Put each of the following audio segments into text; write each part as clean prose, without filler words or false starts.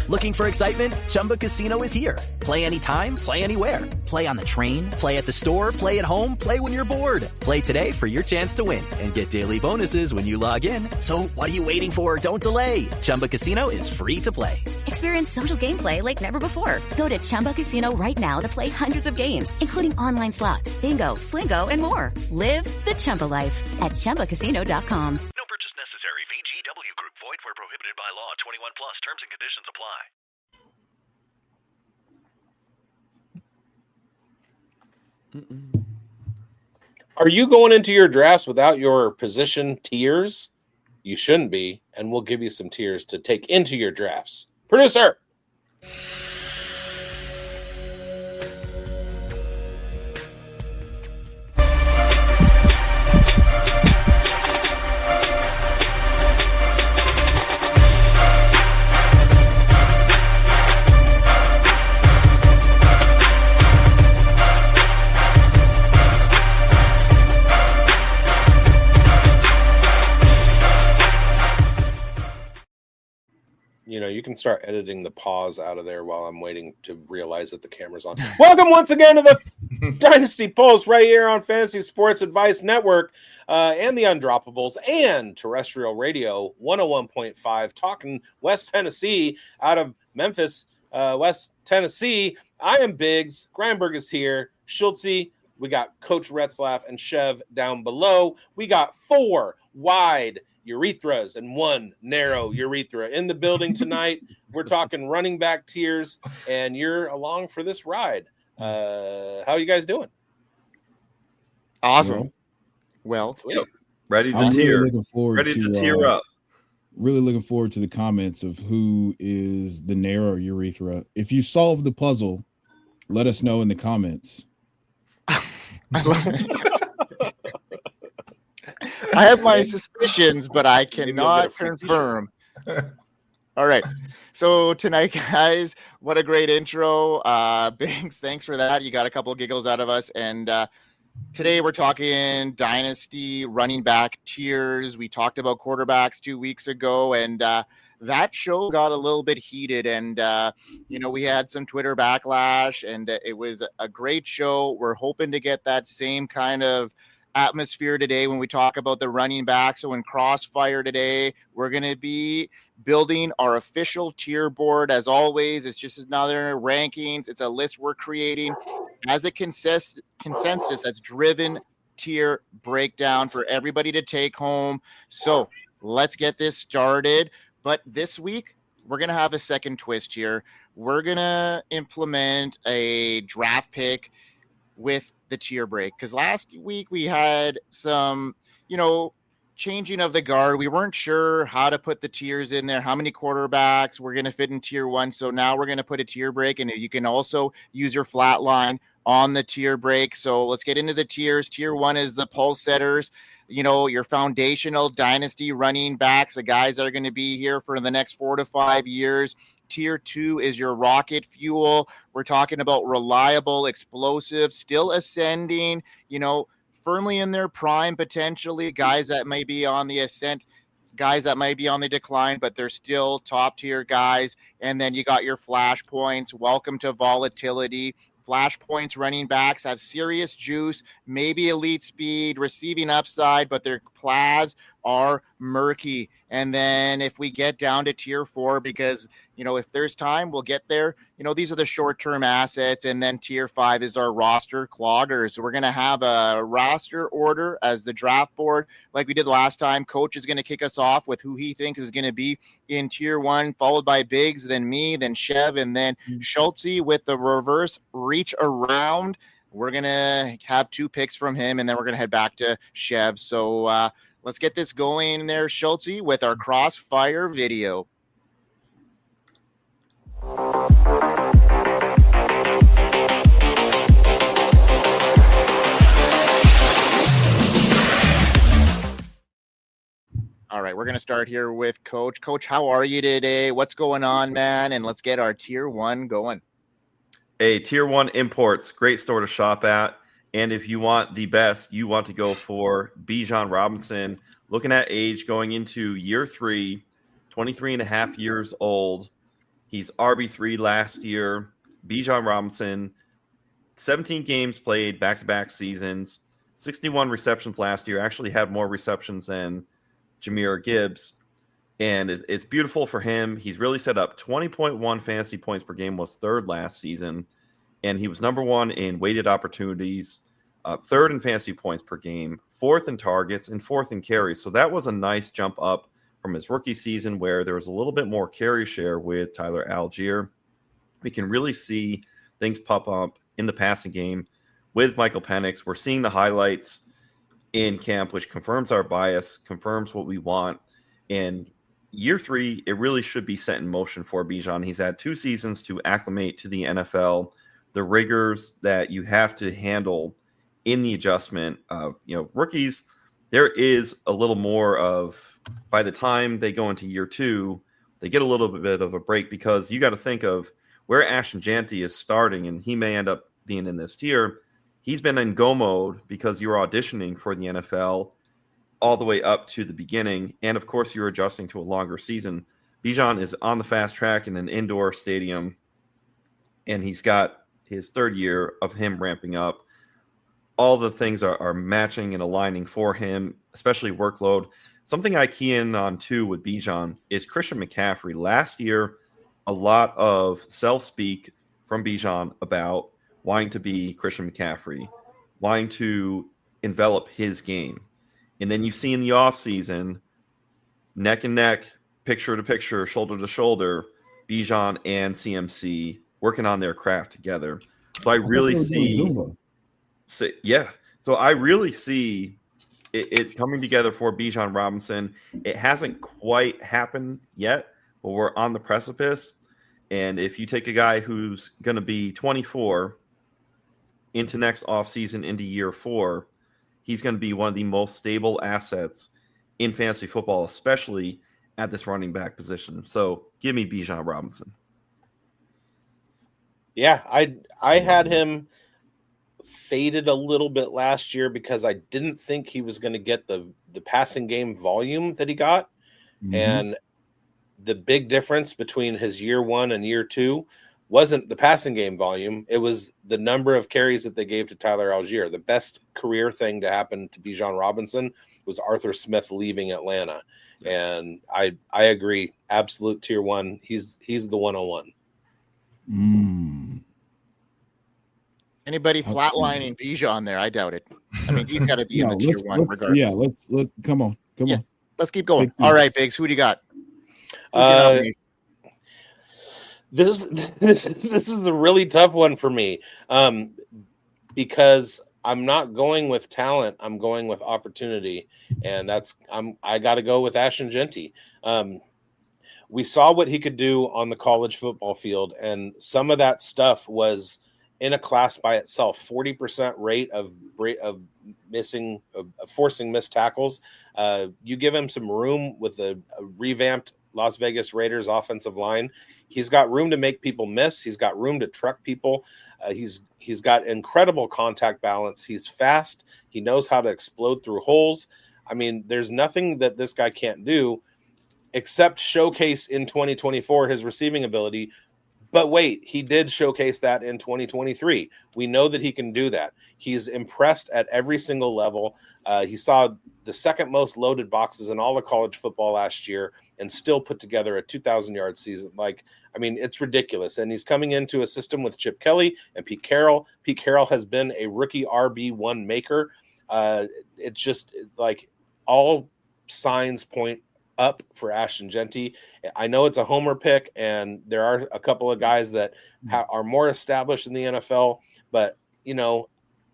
Looking for excitement? Chumba Casino is here. Play anytime, play anywhere. Play on the train, play at the store, play at home, play when you're bored. Play today for your chance to win and get daily bonuses when you log in. So what are you waiting for? Don't delay. Chumba Casino is free to play. Experience social gameplay like never before. Go to Chumba Casino right now to play hundreds of games, including online slots, bingo, Slingo, and more. Live the Chumba life at ChumbaCasino.com. No purchase necessary. VGW Group. Void where prohibited by law. 21 plus. Terms and conditions apply. Are you going into your drafts without your position tiers? You shouldn't be, and we'll give you some tiers to take into your drafts. Producer! You know, you can start editing the pause out of there while I'm waiting to realize that the camera's on. Welcome once again to the Dynasty Pulse right here on Fantasy Sports Advice Network and the Undroppables and Terrestrial Radio 101.5, talking West Tennessee out of Memphis, West Tennessee. I am Bigz. Grindberg is here. Schultze. We got Coach Retlaff and Chev down below. We got 4 wide urethras and 1 narrow urethra in the building tonight. We're talking running back tiers, and you're along for this ride. How are you guys doing? Awesome. Well, ready to tier. Ready to tier up. Really looking forward to the comments of who is the narrow urethra. If you solve the puzzle, let us know in the comments. I have my suspicions, but I cannot confirm. All right. So tonight, guys, what a great intro. Bigz, thanks for that. You got a couple of giggles out of us. And today we're talking Dynasty running back tiers. We talked about quarterbacks 2 weeks ago, and that show got a little bit heated. And, we had some Twitter backlash, and it was a great show. We're hoping to get that same kind of atmosphere today when we talk about the running back. So in Crossfire today, we're going to be building our official tier board. As always, it's just another rankings. It's a list we're creating as a consensus that's driven tier breakdown for everybody to take home. So let's get this started. But this week, we're going to have a second twist here. We're going to implement a draft pick with the tier break, because last week we had some, changing of the guard. We weren't sure how to put the tiers in there, how many quarterbacks we're going to fit in tier 1. So now we're going to put a tier break, and you can also use your flat line on the tier break. So let's get into the tiers. Tier 1 is the pulse setters, your foundational dynasty running backs, the guys that are going to be here for the next 4 to 5 years. Tier 2 is your rocket fuel. We're talking about reliable, explosive, still ascending, firmly in their prime, potentially guys that may be on the ascent, guys that might be on the decline, but they're still top tier guys. And then you got your flashpoints. Welcome to volatility. Flashpoints running backs have serious juice, maybe elite speed, receiving upside, but their plats are murky. And then if we get down to tier 4, because, if there's time, we'll get there. These are the short-term assets. And then tier 5 is our roster cloggers. So we're going to have a roster order as the draft board like we did last time. Coach is going to kick us off with who he thinks is going to be in tier 1, followed by Bigz, then me, then Chev, and then Schultze with the reverse reach around. We're going to have 2 picks from him, and then we're going to head back to Chev. So let's get this going there, Schultze, with our Crossfire video. All right, we're going to start here with Coach. Coach, how are you today? What's going on, man? And let's get our tier 1 going. Hey, tier 1 imports, great store to shop at. And if you want the best, you want to go for Bijan Robinson. Looking at age going into year 3, 23 and a half years old. He's RB3 last year. Bijan Robinson, 17 games played, back-to-back seasons, 61 receptions last year. Actually had more receptions than Jahmyr Gibbs. And it's beautiful for him. He's really set up. 20.1 fantasy points per game, was third last season. And he was number 1 in weighted opportunities, third in fantasy points per game, fourth in targets, and fourth in carries. So that was a nice jump up from his rookie season, where there was a little bit more carry share with Tyler Algier. We can really see things pop up in the passing game with Michael Penix. We're seeing the highlights in camp, which confirms our bias, confirms what we want. And year 3, it really should be set in motion for Bijan. He's had 2 seasons to acclimate to the NFL, the rigors that you have to handle in the adjustment. Rookies, there is a little more of, by the time they go into year 2, they get a little bit of a break, because you got to think of where Ashton Jeanty is starting, and he may end up being in this tier. He's been in go mode because you're auditioning for the NFL all the way up to the beginning. And of course, you're adjusting to a longer season. Bijan is on the fast track in an indoor stadium, and he's got his 3rd year of him ramping up. All the things are matching and aligning for him, especially workload. Something I key in on too with Bijan is Christian McCaffrey. Last year, a lot of self-speak from Bijan about wanting to be Christian McCaffrey, wanting to envelop his game. And then you see in the offseason, neck and neck, picture to picture, shoulder to shoulder, Bijan and CMC working on their craft together. So I really see it coming together for Bijan Robinson. It hasn't quite happened yet, but we're on the precipice. And if you take a guy who's going to be 24 into next offseason, into year 4, he's going to be one of the most stable assets in fantasy football, especially at this running back position. So give me Bijan Robinson. Yeah, I had him faded a little bit last year because I didn't think he was going to get the passing game volume that he got. Mm-hmm. And the big difference between his year 1 and year 2 wasn't the passing game volume. It was the number of carries that they gave to Tyler Algier. The best career thing to happen to Bijan Robinson was Arthur Smith leaving Atlanta. And I agree. Absolute tier 1. He's the 101. Anybody flatlining Bijan there? I doubt it. I mean, he's got to be in the tier 1 regardless. Yeah, let's come on. Let's keep going. All right, Bigz, who do you got? This is a really tough one for me, because I'm not going with talent. I'm going with opportunity, and I got to go with Ashton Jeanty. We saw what he could do on the college football field, and some of that stuff was in a class by itself. 40% rate of forcing missed tackles. You give him some room with a revamped Las Vegas Raiders offensive line. He's got room to make people miss. He's got room to truck people. He's got incredible contact balance. He's fast. He knows how to explode through holes. I mean, there's nothing that this guy can't do except showcase in 2024 his receiving ability. But wait, he did showcase that in 2023. We know that he can do that. He's impressed at every single level. He saw the second most loaded boxes in all of college football last year and still put together a 2,000-yard season. It's ridiculous. And he's coming into a system with Chip Kelly and Pete Carroll. Pete Carroll has been a rookie RB1 maker. It's just like all signs point up for Ashton Jeanty. I know it's a homer pick, and there are a couple of guys that are more established in the NFL. But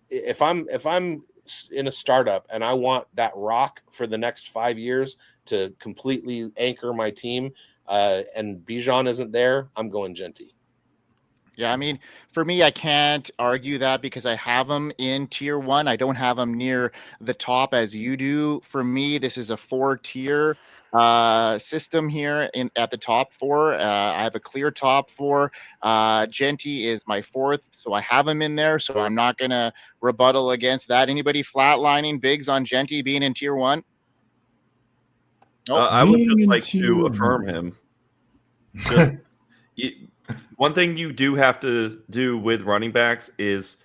if I'm in a startup and I want that rock for the next 5 years to completely anchor my team, and Bijan isn't there, I'm going Jeanty. Yeah, I mean, for me, I can't argue that because I have him in tier 1. I don't have him near the top as you do. For me, this is a 4-tier system here at the top 4. I have a clear top 4. Jeanty is my 4th, so I have him in there. So I'm not going to rebuttal against that. Anybody flatlining Bigz on Jeanty being in tier 1? I would just like to affirm him. One thing you do have to do with running backs is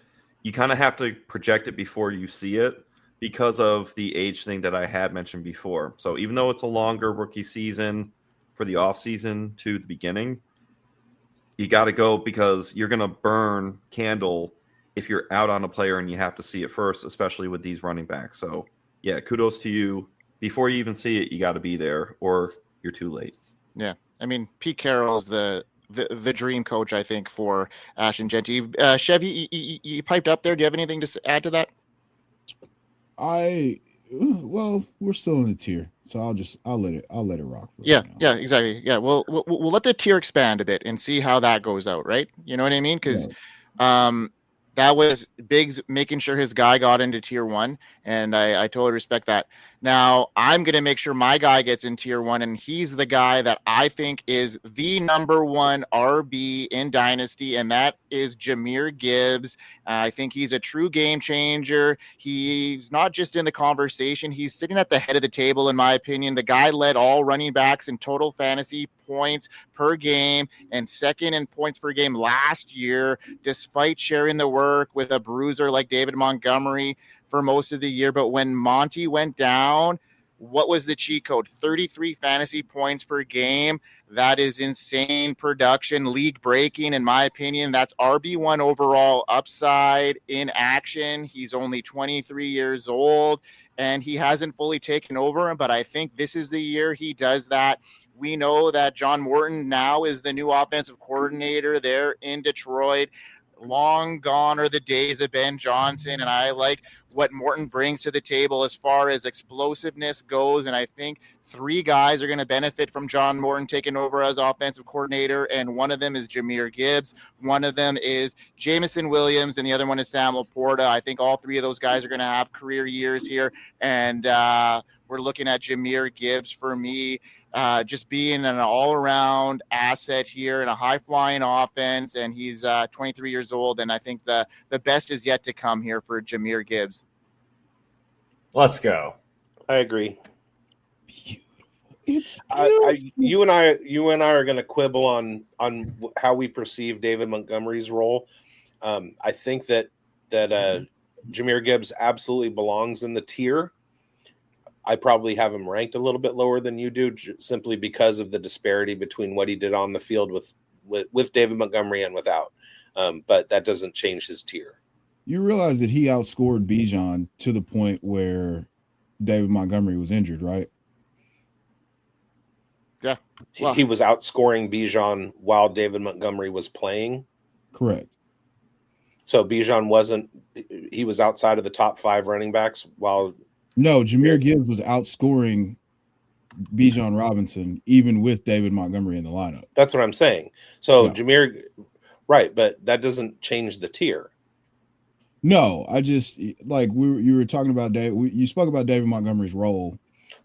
you kind of have to project it before you see it because of the age thing that I had mentioned before. So even though it's a longer rookie season for the offseason to the beginning, you got to go because you're going to burn candle if you're out on a player and you have to see it first, especially with these running backs. So, yeah, kudos to you. Before you even see it, you got to be there or you're too late. Yeah. I mean, Pete Carroll's the dream coach, I think, for Ash and Genty. Chev, you piped up there. Do you have anything to add to that? Well, we're still in the tier, so I'll let it rock. Yeah, exactly. Yeah, we'll let the tier expand a bit and see how that goes out, right? You know what I mean? Because that was Bigz making sure his guy got into tier 1, and I totally respect that. Now, I'm going to make sure my guy gets in tier 1, and he's the guy that I think is the number 1 RB in Dynasty, and that is Jahmyr Gibbs. I think he's a true game changer. He's not just in the conversation. He's sitting at the head of the table, in my opinion. The guy led all running backs in total fantasy points per game and second in points per game last year, despite sharing the work with a bruiser like David Montgomery for most of the year. But when Monty went down, what was the cheat code? 33 fantasy points per game. That is insane production, league breaking, in my opinion. That's RB1 overall upside in action. He's only 23 years old and he hasn't fully taken over, but I think this is the year he does that. We know that John Morton now is the new offensive coordinator there in Detroit. Long gone are the days of Ben Johnson, and I like what Morton brings to the table as far as explosiveness goes, and I think 3 guys are going to benefit from John Morton taking over as offensive coordinator, and one of them is Jahmyr Gibbs, one of them is Jameson Williams, and the other one is Sam Laporta. I think all 3 of those guys are going to have career years here, and we're looking at Jahmyr Gibbs for me. Just being an all-around asset here in a high-flying offense, and he's 23 years old, and I think the best is yet to come here for Jahmyr Gibbs. Let's go. I agree. It's you and I are going to quibble on how we perceive David Montgomery's role. I think that Jahmyr Gibbs absolutely belongs in the tier. I probably have him ranked a little bit lower than you do, simply because of the disparity between what he did on the field with David Montgomery and without. But that doesn't change his tier. You realize that he outscored Bijan to the point where David Montgomery was injured, right? Yeah. Well, he was outscoring Bijan while David Montgomery was playing. Correct. So Bijan he was outside of the top 5 running backs while. No, Jahmyr Gibbs was outscoring Bijan Robinson even with David Montgomery in the lineup. That's what I'm saying. So No. Jahmyr, right, but that doesn't change the tier. No, I just like you were talking about you spoke about David Montgomery's role.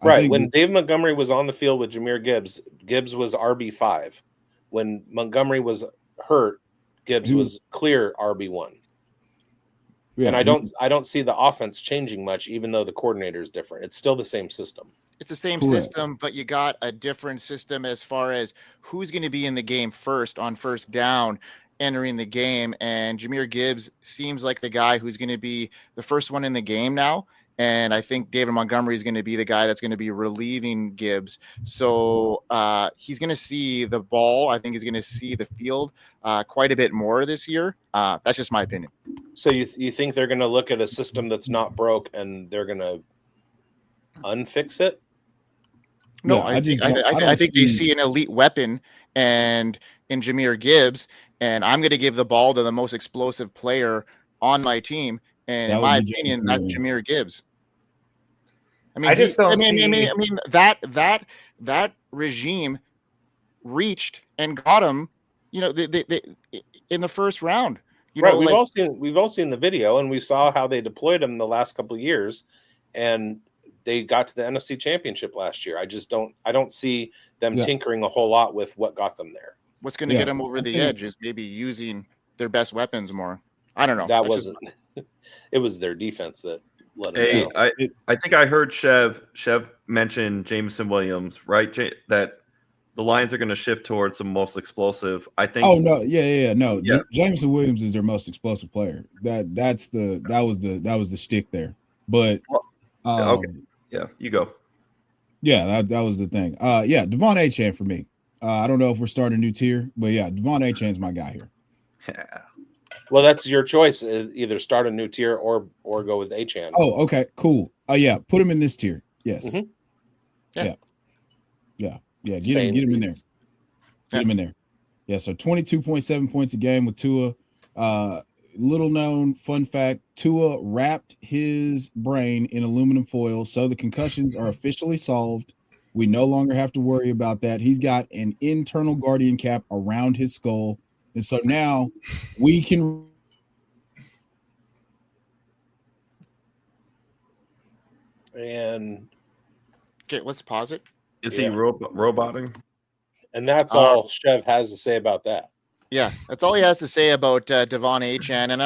Right. When David Montgomery was on the field with Jahmyr Gibbs, Gibbs was RB5. When Montgomery was hurt, Gibbs was clear RB1. Yeah, and I don't see the offense changing much, even though the coordinator is different. It's still the same system. It's the same system, but you got a different system as far as who's going to be in the game first on first down entering the game. And Jahmyr Gibbs seems like the guy who's going to be the first one in the game now. And I think David Montgomery is going to be the guy that's going to be relieving Gibbs. So he's going to see the ball. I think he's going to see the field quite a bit more this year. That's just my opinion. So you think they're going to look at a system that's not broke and they're going to unfix it? No, I think they see an elite weapon and in Jahmyr Gibbs, and I'm going to give the ball to the most explosive player on my team. And in my opinion, that's Jahmyr Gibbs. I mean, that regime reached and got him, they in the first round. We've all seen the video, and we saw how they deployed him the last couple of years, and they got to the NFC Championship last year. I don't see them tinkering a whole lot with what got them there. What's going to get them over the edge is maybe using their best weapons more. I don't know. That wasn't. It was their defense that let them I think I heard Chev mention Jameson Williams, right? That the Lions are going to shift towards the most explosive. I think. Oh no, no. Yeah. Jameson Williams is their most explosive player. That was the shtick there. But okay, yeah, you go. Yeah, that was the thing. Devon Achane for me. I don't know if we're starting a new tier, but yeah, Devon Achane's my guy here. Yeah. Well, that's your choice. Either start a new tier or go with Achane. Oh, okay, cool. Yeah, put him in this tier. Yes. Mm-hmm. Yeah. Get him in there. Get him in there. Yeah. So 22.7 points a game with Tua. Little known fun fact: Tua wrapped his brain in aluminum foil, so the concussions are officially solved. We no longer have to worry about that. He's got an internal guardian cap around his skull, and so now we can. And okay, let's pause it. Is he roboting? And that's all Chev has to say about that. Yeah, that's all he has to say about Devon Achane, and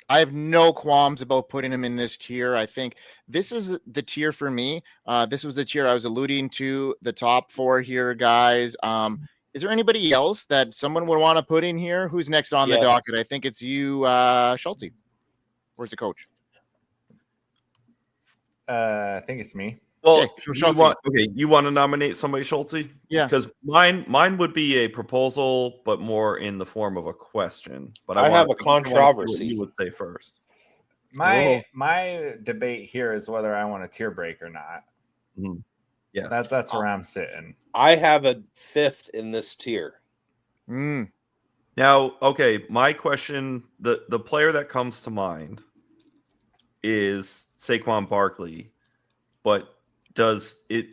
I have no qualms about putting him in this tier. I think this is the tier for me. This was the tier I was alluding to, the top 4 here, guys. Is there anybody else that someone would want to put in here? Who's next on the docket? I think it's you, Schulte. Where's the coach? I think it's me. Well, you want to nominate somebody, Schulte? Yeah, because mine would be a proposal, but more in the form of a question. But I have a controversy. You would say first. My debate here is whether I want a tier break or not. Mm-hmm. Yeah, that's where I'm sitting. I have a 5th in this tier. Now, okay, my question: the player that comes to mind is Saquon Barkley, but does it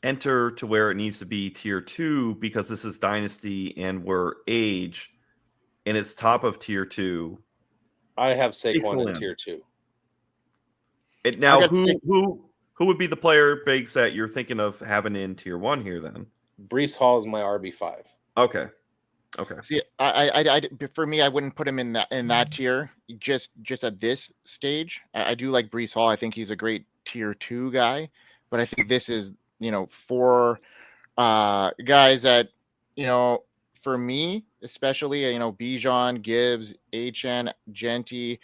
enter to where it needs to be tier 2 because this is Dynasty and we're age and it's top of tier 2? I have Saquon in tier 2. Now, who would be the player, Bigz, that you're thinking of having in tier 1 here then? Breece Hall is my RB5. Okay. See, I for me, I wouldn't put him in that tier just at this stage. I do like Breece Hall. I think he's a great tier 2 guy, but I think this is, for guys that, for me, especially, Bijan, Gibbs, Achane, Genty,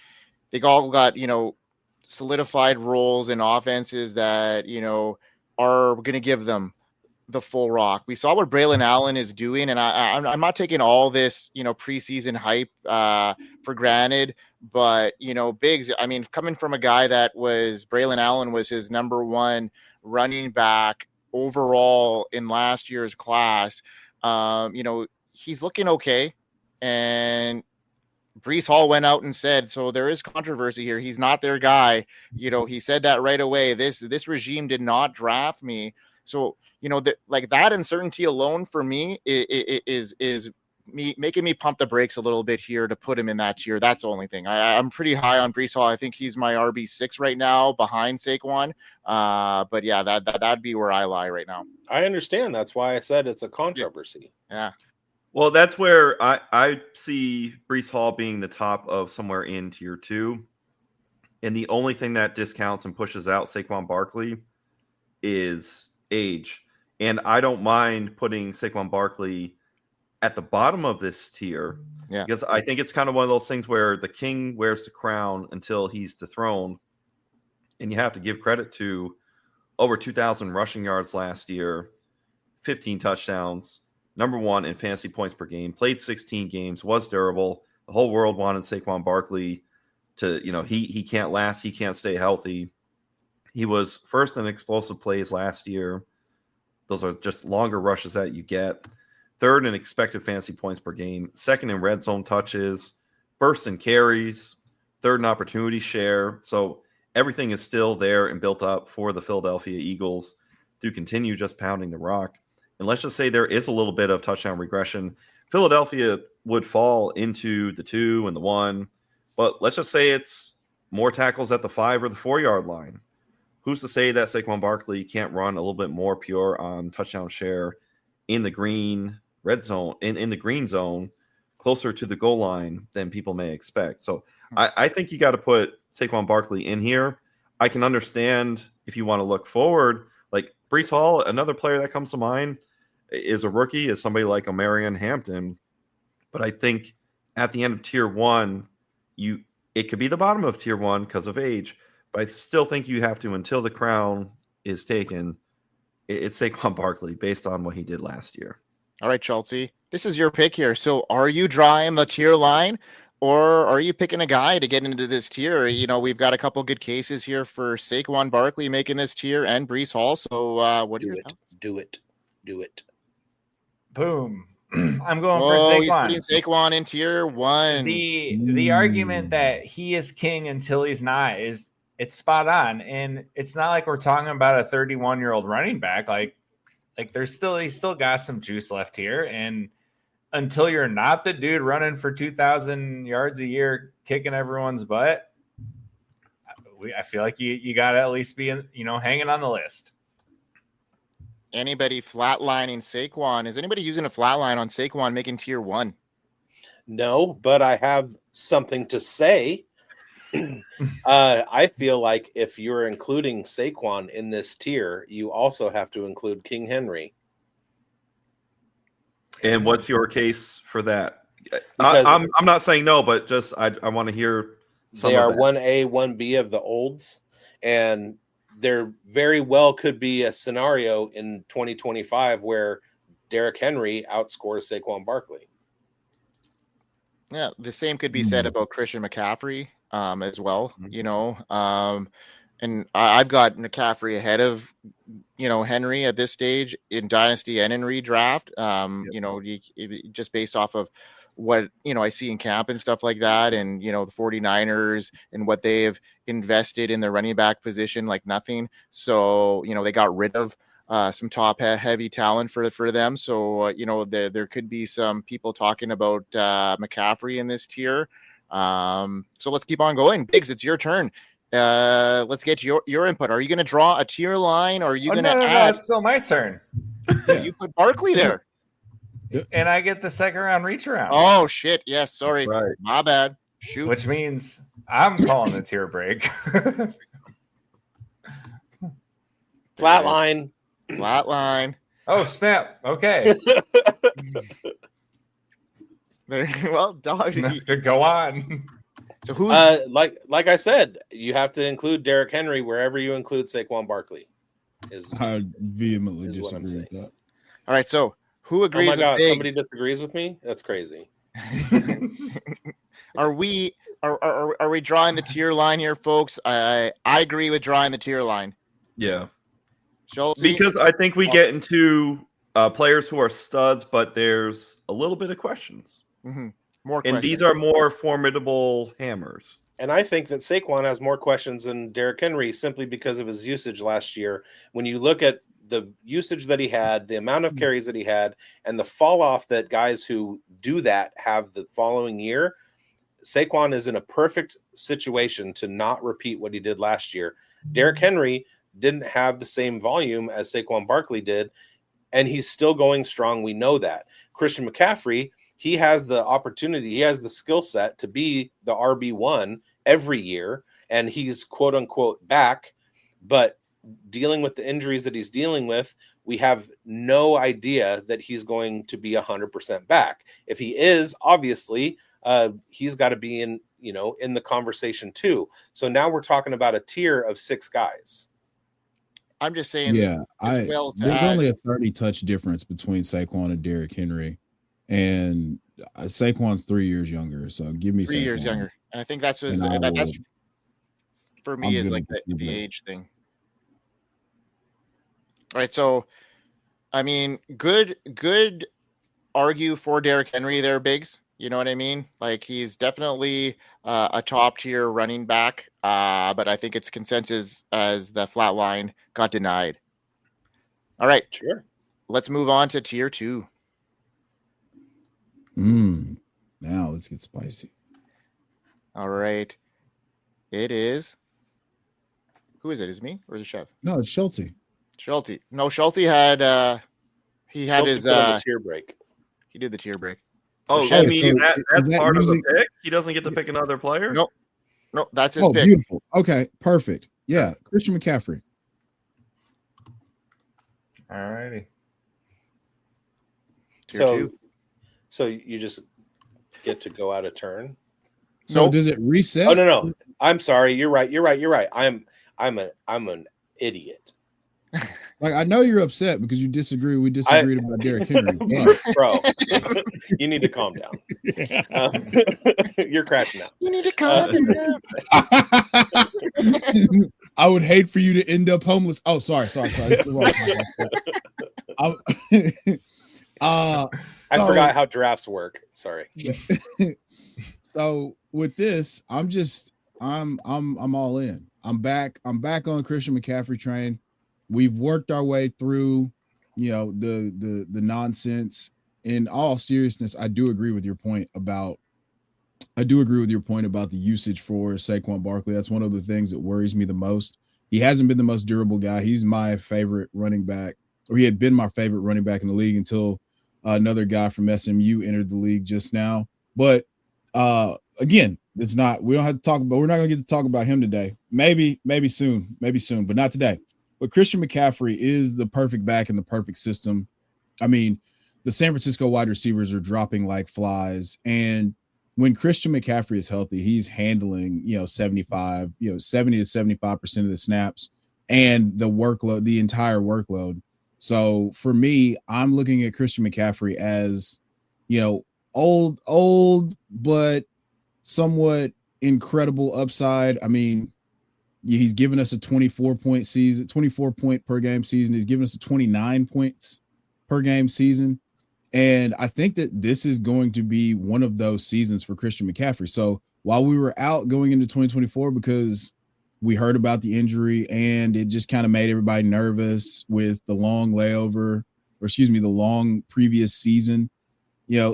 they all got, solidified roles in offenses that, are going to give them the full rock. We saw what Braylon Allen is doing, and I'm not taking all this, preseason hype for granted, but, Bigz, I mean, coming from a guy that was Braylon Allen was his number 1 running back overall in last year's class. He's looking okay, and Breece Hall went out and said, so there is controversy here. He's not their guy. He said that right away. This regime did not draft me. So, that uncertainty alone for me is me making me pump the brakes a little bit here to put him in that tier. That's the only thing. I'm pretty high on Breece Hall. I think he's my RB6 right now behind Saquon. But yeah, that'd be where I lie right now. I understand. That's why I said it's a controversy. Yeah. Well, that's where I see Breece Hall being the top of somewhere in tier 2. And the only thing that discounts and pushes out Saquon Barkley is age. And I don't mind putting Saquon Barkley at the bottom of this tier, because I think it's kind of one of those things where the king wears the crown until he's dethroned. And you have to give credit to over 2,000 rushing yards last year, 15 touchdowns, number 1 in fantasy points per game, played 16 games, was durable. The whole world wanted Saquon Barkley to, he can't last, he can't stay healthy. He was first in explosive plays last year. Those are just longer rushes that you get. 3rd in expected fantasy points per game. 2nd in red zone touches. 1st in carries. 3rd in opportunity share. So everything is still there and built up for the Philadelphia Eagles to continue just pounding the rock. And let's just say there is a little bit of touchdown regression. Philadelphia would fall into the 2 and the 1. But let's just say it's more tackles at the 5 or the 4-yard line. Who's to say that Saquon Barkley can't run a little bit more pure on touchdown share in the green red zone, in the green zone, closer to the goal line than people may expect? So I think you got to put Saquon Barkley in here. I can understand if you want to look forward, like Breece Hall, another player that comes to mind. is a rookie, is somebody like Omarion Hampton. But I think at the end of tier 1, it could be the bottom of tier 1 because of age. But I still think you have to, until the crown is taken, it's Saquon Barkley based on what he did last year. All right, Chelsea, this is your pick here. So are you drawing the tier line, or are you picking a guy to get into this tier? We've got a couple good cases here for Saquon Barkley making this tier and Breece Hall. So what are your thoughts? Do it. Boom. I'm going for Saquon. Saquon. He's putting Saquon in tier 1. The argument that he is king until he's not it's spot on, and it's not like we're talking about a 31-year-old running back. Like he's still got some juice left here, and until you're not the dude running for 2,000 yards a year, kicking everyone's butt, I feel like you got to at least be hanging on the list. Anybody flatlining Saquon? Is anybody using a flatline on Saquon making tier 1? No, but I have something to say. I feel like if you're including Saquon in this tier, you also have to include King Henry. And what's your case for that? I'm not saying no, but just I want to hear. They are 1A, 1B of the olds, and there very well could be a scenario in 2025 where Derrick Henry outscores Saquon Barkley. Yeah, the same could be said about Christian McCaffrey as well, and I've got McCaffrey ahead of, Henry at this stage in Dynasty and in redraft, just based off of what, I see in camp and stuff like that. And, the 49ers and what they have invested in the running back position, like nothing. So, they got rid of some top heavy talent for them. So, there could be some people talking about McCaffrey in this tier. So let's keep on going. Bigz, it's your turn. Let's get your input. Are you going to draw a tier line, or are you going to add? No, it's still my turn. You put Barkley there. And I get the second round reach around. Oh, shit. Yes, sorry. Right. My bad. Shoot. Which means I'm calling the tier break. Flatline. Oh, snap. Okay. Well, dog. Go on. So who's like I said, you have to include Derrick Henry wherever you include Saquon Barkley. I vehemently disagree with that. All right, so who agrees? Oh my God, with somebody disagrees with me? That's crazy. Are we drawing the tier line here, folks? I agree with drawing the tier line. Yeah. Schultz? Because I think we get into players who are studs, but there's a little bit of questions. Mm-hmm. More questions. And these are more formidable hammers. And I think that Saquon has more questions than Derrick Henry simply because of his usage last year. When you look at the usage that he had, the amount of carries that he had, and the fall off that guys who do that have the following year, Saquon is in a perfect situation to not repeat what he did last year. Derrick Henry didn't have the same volume as Saquon Barkley did, and he's still going strong. We know that. Christian McCaffrey, he has the opportunity, he has the skill set to be the RB1 every year, and he's quote unquote back, but dealing with the injuries that he's dealing with, we have no idea that he's going to be 100% back. If he is, obviously, he's got to be in the conversation too. So now we're talking about a tier of 6 guys. I'm just saying. Yeah, there's only a 30 touch difference between Saquon and Derrick Henry, and Saquon's 3 years younger. So give me 3 Saquon. years younger, and I think that's for me is like the age thing. All right, so I mean, good argue for Derrick Henry there, Bigz. You know what I mean? Like, he's definitely a top tier running back, but I think it's consensus as the flat line got denied. All right, sure. Let's move on to tier 2. Now let's get spicy. All right, it is. Who is it? Is it me or is it Chev? No, it's Schulte. Schulte. No, Schulte had his tier break. He did the tier break. So you mean that's part of the pick? He doesn't get to pick another player? Nope, that's his pick. Beautiful. Okay, perfect. Yeah, Christian McCaffrey. All righty. So you just get to go out of turn. So does it reset? Oh no. I'm sorry. You're right. I'm an idiot. Like, I know you're upset because you disagree. We disagreed about Derrick Henry. Bro, you need to calm down. You're crashing out. You need to calm down. I would hate for you to end up homeless. Oh, sorry. I forgot how giraffes work. Sorry. So with this, I'm all in. I'm back on Christian McCaffrey train. We've worked our way through, the nonsense. In all seriousness, I do agree with your point about the usage for Saquon Barkley. That's one of the things that worries me the most. He hasn't been the most durable guy. He's my favorite running back, or he had been my favorite running back in the league until another guy from SMU entered the league just now. But again, we're not going to get to talk about him today. Maybe soon, but not today. But Christian McCaffrey is the perfect back in the perfect system. I mean, the San Francisco wide receivers are dropping like flies. And when Christian McCaffrey is healthy, he's handling, 70 to 75% of the snaps and the entire workload. So for me, I'm looking at Christian McCaffrey as, old, but somewhat incredible upside. I mean, he's given us a 24 point per game season. He's given us a 29 points per game season. And I think that this is going to be one of those seasons for Christian McCaffrey. So while we were out going into 2024 because we heard about the injury and it just kind of made everybody nervous with the long the long previous season,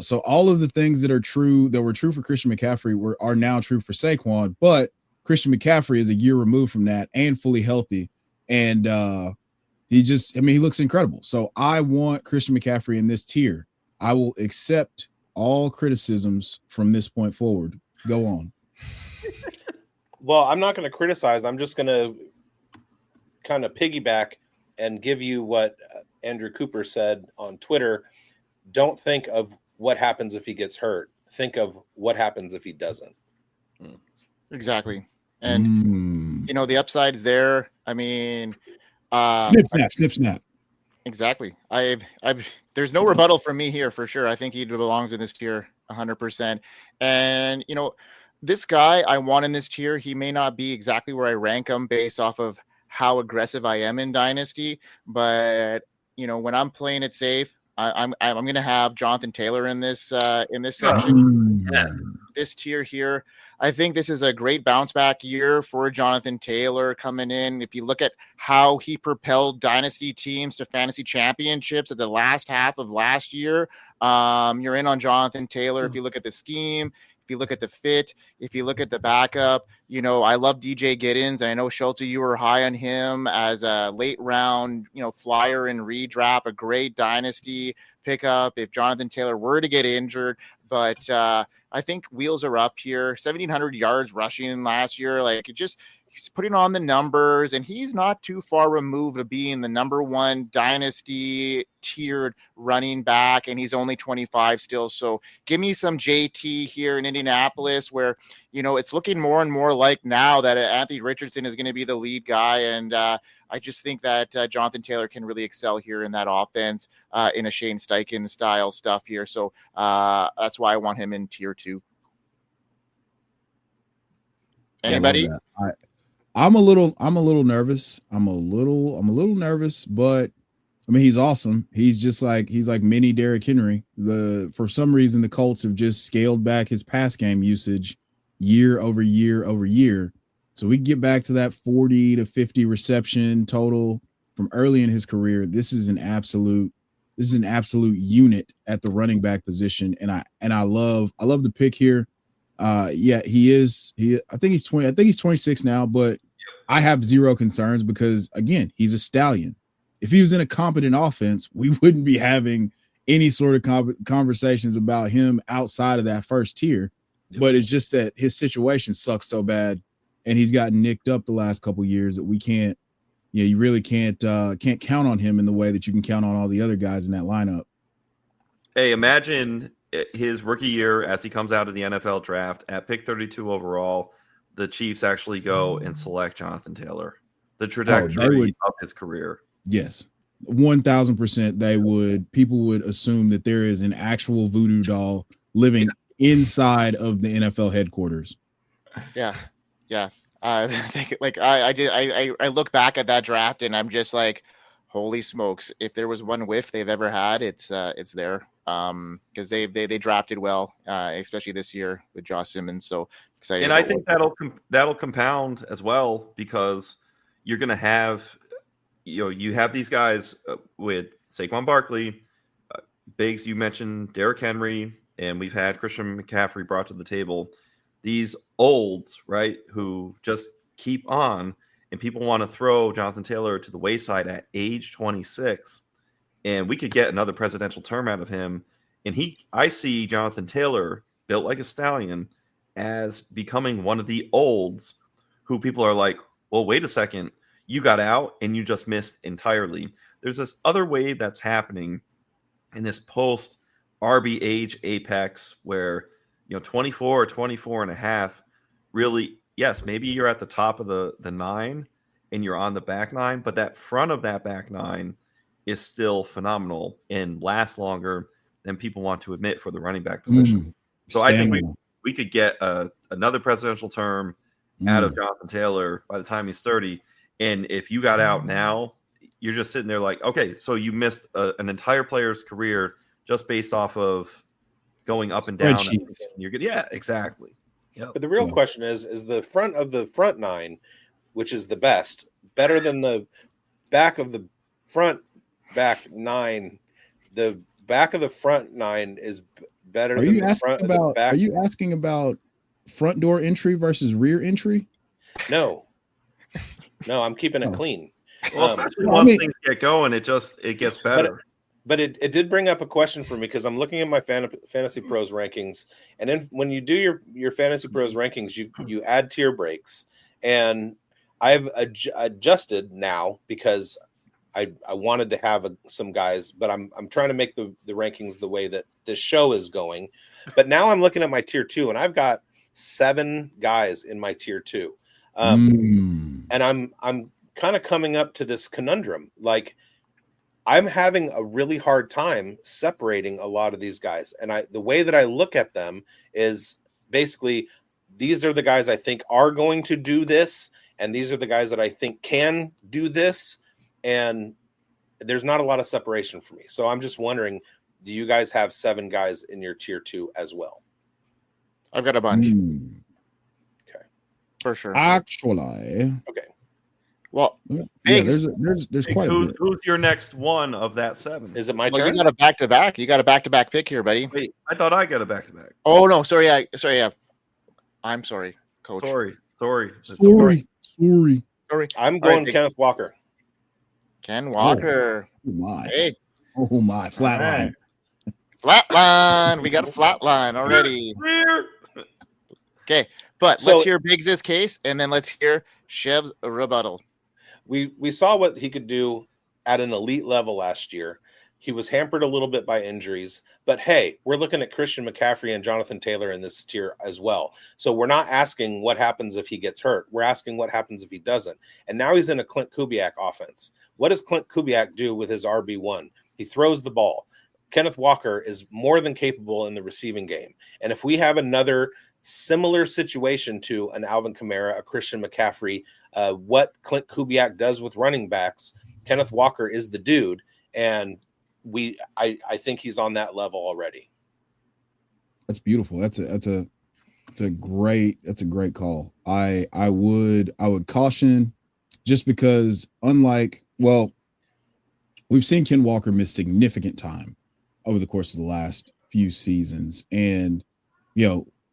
so all of the things that were true for Christian McCaffrey are now true for Saquon, but Christian McCaffrey is a year removed from that and fully healthy. And he looks incredible. So I want Christian McCaffrey in this tier. I will accept all criticisms from this point forward. Go on. Well, I'm not going to criticize. I'm just going to kind of piggyback and give you what Andrew Cooper said on Twitter. Don't think of what happens if he gets hurt. Think of what happens if he doesn't. Exactly. And, the upside is there. I mean, snip, snap. Exactly. There's no rebuttal from me here for sure. I think he belongs in this tier 100%. And, this guy I want in this tier, he may not be exactly where I rank him based off of how aggressive I am in Dynasty. But, when I'm playing it safe, I'm going to have Jonathan Taylor in this section. This tier here. I think this is a great bounce back year for Jonathan Taylor coming in. If you look at how he propelled Dynasty teams to fantasy championships at the last half of last year, you're in on Jonathan Taylor. If you look at the scheme, if you look at the fit, if you look at the backup, I love DJ Giddens. I know Schulte, you were high on him as a late round, flyer in redraft, a great Dynasty pickup if Jonathan Taylor were to get injured. But I think wheels are up here. 1,700 yards rushing last year. He's putting on the numbers, and he's not too far removed of being the number one Dynasty tiered running back, and he's only 25 still. So give me some JT here in Indianapolis where, it's looking more and more like now that Anthony Richardson is going to be the lead guy. And I just think that Jonathan Taylor can really excel here in that offense in a Shane Steichen style stuff here. So that's why I want him in tier 2. Anybody? I'm a little nervous. I'm a little nervous, but I mean, he's awesome. He's like mini Derrick Henry. For some reason, the Colts have just scaled back his pass game usage year over year over year. So we get back to that 40 to 50 reception total from early in his career. This is an absolute unit at the running back position. And I love the pick here. I think he's 20. I think he's 26 now, but I have zero concerns because again, he's a stallion. If he was in a competent offense, we wouldn't be having any sort of conversations about him outside of that first tier. Yep. But it's just that his situation sucks so bad, and he's gotten nicked up the last couple of years that we can't. You really can't count on him in the way that you can count on all the other guys in that lineup. Hey, imagine his rookie year as he comes out of the NFL draft at pick 32 overall. The Chiefs actually go and select Jonathan Taylor. The trajectory of his career. Yes, 1,000%. They would. People would assume that there is an actual voodoo doll living inside of the NFL headquarters. Yeah. I think I look back at that draft and I'm just like, holy smokes! If there was one whiff they've ever had, it's there. Because they drafted well, especially this year with Josh Simmons. So excited. And I think that'll compound as well, because you're going to have, you have these guys with Saquon Barkley, Bigz. You mentioned Derrick Henry, and we've had Christian McCaffrey brought to the table. These olds, right, who just keep on, and people want to throw Jonathan Taylor to the wayside at age 26, and we could get another presidential term out of him. And I see Jonathan Taylor, built like a stallion, as becoming one of the olds who people are like, well, wait a second, you got out and you just missed entirely. There's this other wave that's happening in this post RB age apex where 24 or 24 and a half, really, yes, maybe you're at the top of the 9 and you're on the back 9, but that front of that back 9 is still phenomenal and lasts longer than people want to admit for the running back position. So I think we could get another presidential term out of Jonathan Taylor by the time he's 30. And if you got out now, you're just sitting there like, okay, so you missed an entire player's career just based off of going up and down. And you're good. Yeah, exactly. Yep. But the real question is the front of the front 9, which is the best, better than the back of the front back 9? The back of the front 9 is better than the front of the back. Are you asking about front door entry versus rear entry? No, I'm keeping it clean. Well, especially once things get going, it gets better. But it did bring up a question for me, because I'm looking at my Fantasy Pros rankings, and then when you do your Fantasy Pros rankings, you add tier breaks, and I've adjusted now because I wanted to have some guys, but I'm trying to make the rankings the way that this show is going. But now I'm looking at my tier 2, and I've got 7 guys in my tier 2, and I'm kind of coming up to this conundrum. Like, I'm having a really hard time separating a lot of these guys. And the way that I look at them is basically, these are the guys I think are going to do this, and these are the guys that I think can do this. And there's not a lot of separation for me. So I'm just wondering, do you guys have 7 guys in your tier 2 as well? I've got a bunch. Okay. For sure. Actually. Okay. Well, there's quite a bit. Who's your next one of that 7? Is it my turn? You got a back-to-back. You got a back-to-back pick here, buddy. Wait, I thought I got a back-to-back. Oh, no. Sorry. Yeah. I'm sorry, Coach. Sorry. I'm going Kenneth Walker. Ken Walker. Oh my. Hey. Oh my. Flatline. Flatline. We got a flatline already. Okay. But let's hear Biggs' case, and then let's hear Chev's rebuttal. We saw what he could do at an elite level last year. He was hampered a little bit by injuries, but hey, we're looking at Christian McCaffrey and Jonathan Taylor in this tier as well. So we're not asking what happens if he gets hurt. We're asking what happens if he doesn't. And now he's in a Clint Kubiak offense. What does Clint Kubiak do with his RB1? He throws the ball. Kenneth Walker is more than capable in the receiving game. And if we have another similar situation to an Alvin Kamara, a Christian McCaffrey, what Clint Kubiak does with running backs, Kenneth Walker is the dude. And I think he's on that level already. That's beautiful. That's a great call. I would caution, just because we've seen Ken Walker miss significant time over the course of the last few seasons. And,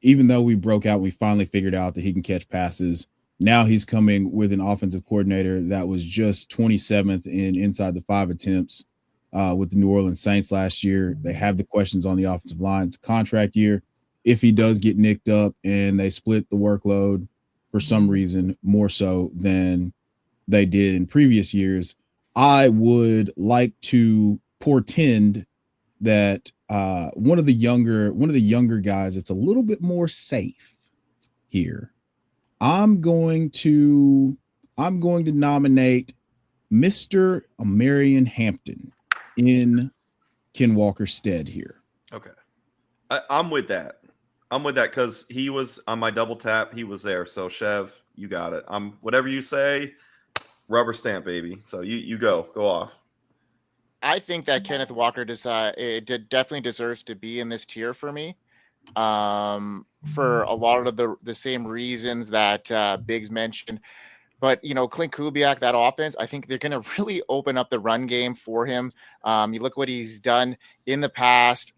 even though we broke out, we finally figured out that he can catch passes. Now he's coming with an offensive coordinator that was just 27th in inside the 5 attempts with the New Orleans Saints last year. They have the questions on the offensive line. It's a contract year. If he does get nicked up and they split the workload for some reason more so than they did in previous years, I would like to portend that one of the younger guys. It's a little bit more safe here. I'm going to nominate Mr. Omarion Hampton in Ken Walker's stead here. Okay. I'm with that. Because he was on my double tap. He was there. So, Chev, you got it. Whatever you say, rubber stamp, baby. So you go off. I think that Kenneth Walker definitely deserves to be in this tier for me. For a lot of the same reasons that Bigz mentioned. But, Clint Kubiak, that offense, I think they're going to really open up the run game for him. You look what he's done in the past.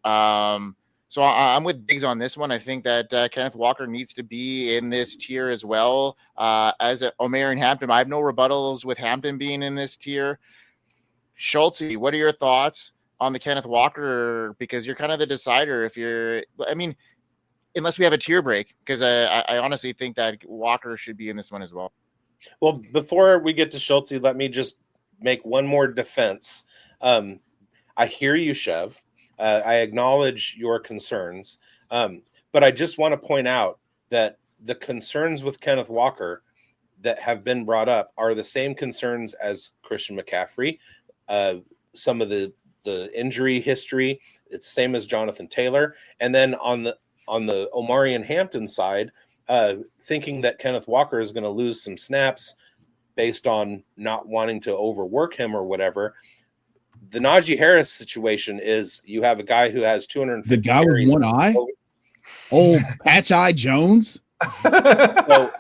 So I'm with Bigz on this one. I think that Kenneth Walker needs to be in this tier as well as Omarion Hampton. I have no rebuttals with Hampton being in this tier. Schulte, what are your thoughts on the Kenneth Walker? Because you're kind of the decider unless we have a tier break, because I honestly think that Walker should be in this one as well. Well, before we get to Schulte, let me just make one more defense. I hear you, Chev. I acknowledge your concerns, but I just want to point out that the concerns with Kenneth Walker that have been brought up are the same concerns as Christian McCaffrey. Some of the injury history, it's the same as Jonathan Taylor. And then on the Omarion Hampton side, thinking that Kenneth Walker is going to lose some snaps based on not wanting to overwork him or whatever. The Najee Harris situation is you have a guy who has 250. The guy with one eye? Oh, Patch Eye Jones? So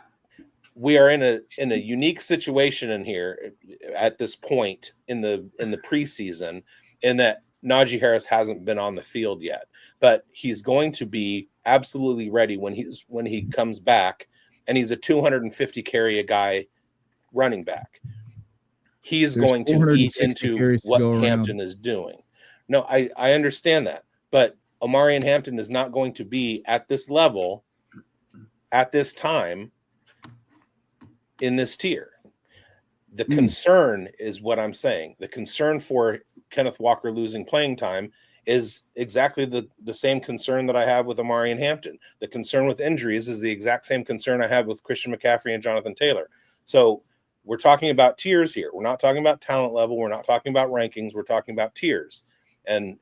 we are in a unique situation in here at this point in the preseason, in that Najee Harris hasn't been on the field yet, but he's going to be absolutely ready when he comes back, and he's a 250 carry a guy running back. He's going to eat into what Hampton is doing. No, I understand that, but Omarion Hampton is not going to be at this level at this time in this tier. The concern is what I'm saying. The concern for Kenneth Walker losing playing time is exactly the same concern that I have with Omarion Hampton. The concern with injuries is the exact same concern I have with Christian McCaffrey and Jonathan Taylor. So we're talking about tiers here. We're not talking about talent level. We're not talking about rankings. We're talking about tiers. And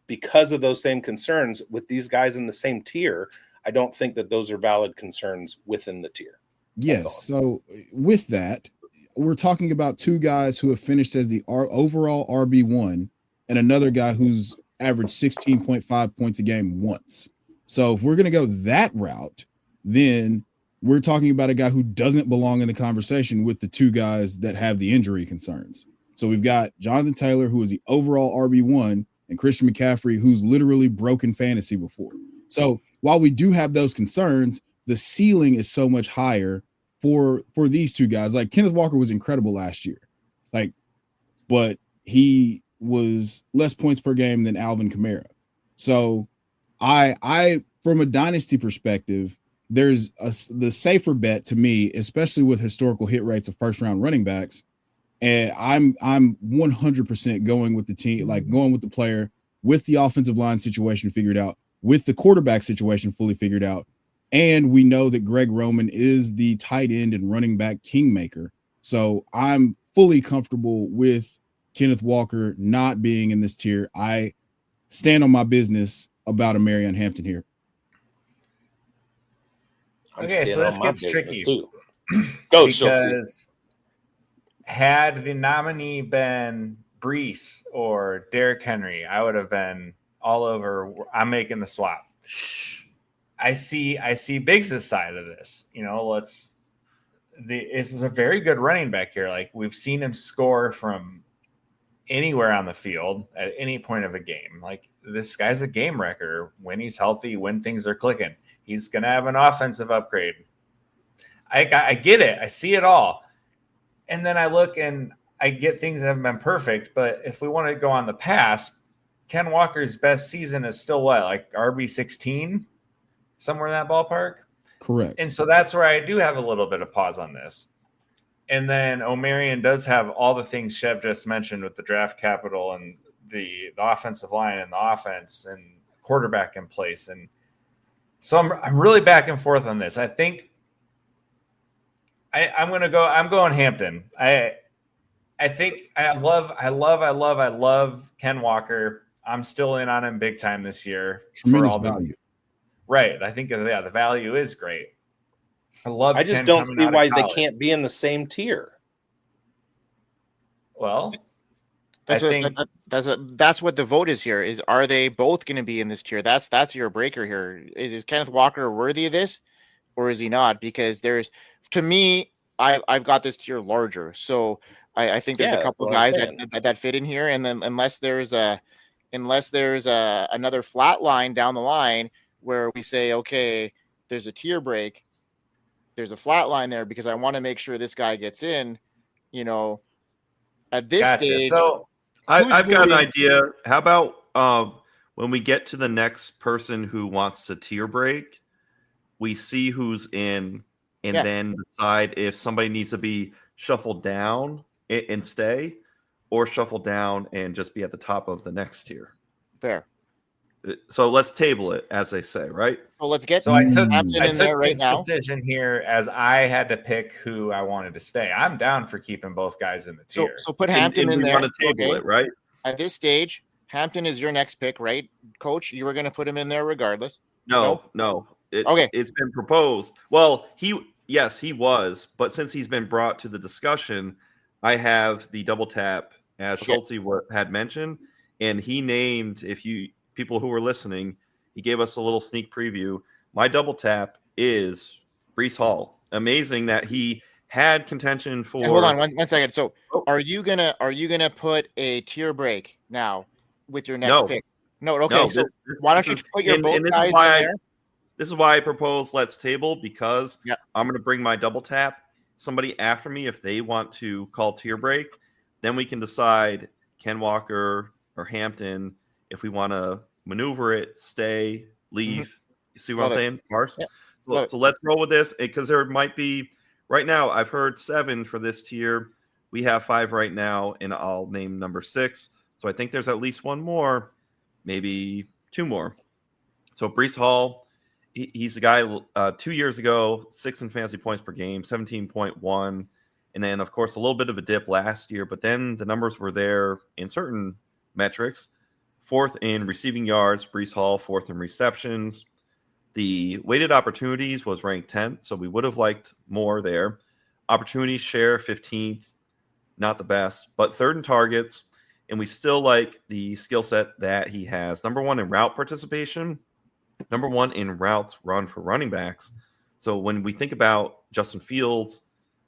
because of those same concerns with these guys in the same tier, I don't think that those are valid concerns within the tier. Yes. So with that, we're talking about two guys who have finished as the overall RB1 and another guy who's averaged 16.5 points a game once. So if we're going to go that route, then we're talking about a guy who doesn't belong in the conversation with the two guys that have the injury concerns. So we've got Jonathan Taylor, who is the overall RB1, and Christian McCaffrey, who's literally broken fantasy before. So while we do have those concerns, the ceiling is so much higher for these two guys. Like Kenneth Walker was incredible last year, but he was less points per game than Alvin Kamara. So I from a dynasty perspective, there's the safer bet to me, especially with historical hit rates of first round running backs. And I'm 100% going with the team, going with the player, with the offensive line situation figured out, with the quarterback situation fully figured out. And we know that Greg Roman is the tight end and running back kingmaker. So I'm fully comfortable with Kenneth Walker not being in this tier. I stand on my business about Omarion Hampton here. Okay, so this gets tricky. Go, because had the nominee been Breece or Derrick Henry, I would have been all over. I'm making the swap. I see Biggs' side of this. This is a very good running back here. Like, we've seen him score from anywhere on the field at any point of a game. Like, this guy's a game wrecker when he's healthy, when things are clicking. He's going to have an offensive upgrade. I get it. I see it all. And then I look and I get things that haven't been perfect. But if we want to go on the past, Ken Walker's best season is still what? Like RB16? Somewhere in that ballpark? Correct. And so that's where I do have a little bit of pause on this. And then Omarion does have all the things Chev just mentioned with the draft capital and the offensive line and the offense and quarterback in place. And so I'm really back and forth on this. I think I'm going Hampton. I think I love Ken Walker. I'm still in on him big time this year. Tremendous value. Right. I think the value is great. I just don't see why they can't be in the same tier. Well, that's what the vote is here. Is are they both going to be in this tier? That's your breaker here. Is Kenneth Walker worthy of this, or is he not? Because to me, I've got this tier larger. So I think there's a couple of guys that fit in here, and then unless there's another flat line down the line where we say, okay, there's a tier break, there's a flat line there because I want to make sure this guy gets in, at this stage. So I've got an idea. How about when we get to the next person who wants to tier break, we see who's in and then decide if somebody needs to be shuffled down and stay, or shuffle down and just be at the top of the next tier. Fair. So let's table it, as they say, right? Well, let's get. So I took this decision here as I had to pick who I wanted to stay. I'm down for keeping both guys in the tier. So put Hampton in there. Want to table it, right? At this stage, Hampton is your next pick, right, Coach? You were going to put him in there regardless. No. It's been proposed. Well, he was, but since he's been brought to the discussion, I have the double tap as Schultze had mentioned, and he named, people who were listening, he gave us a little sneak preview. My double tap is Breece Hall. Amazing that he had contention for. Hold on one second. So, are you gonna put a tier break now with your next pick? No. Okay. No, so why don't you put your both guys in there? This is why I propose let's table, because I'm going to bring my double tap. Somebody after me, if they want to call tier break, then we can decide Ken Walker or Hampton if we want to maneuver it, stay, leave. Mm-hmm. You see what I'm saying, Mars? Yeah. So let's roll with this, because there might be, right now, I've heard 7 for this tier. We have 5 right now, and I'll name number 6. So I think there's at least one more, maybe 2 more. So Breece Hall, he's a guy 2 years ago, 6 in fantasy points per game, 17.1. And then, of course, a little bit of a dip last year, but then the numbers were there in certain metrics. 4th in receiving yards, Breece Hall, 4th in receptions. The weighted opportunities was ranked 10th, so we would have liked more there. Opportunities share, 15th, not the best, but 3rd in targets. And we still like the skill set that he has. Number 1 in route participation, number 1 in routes run for running backs. So when we think about Justin Fields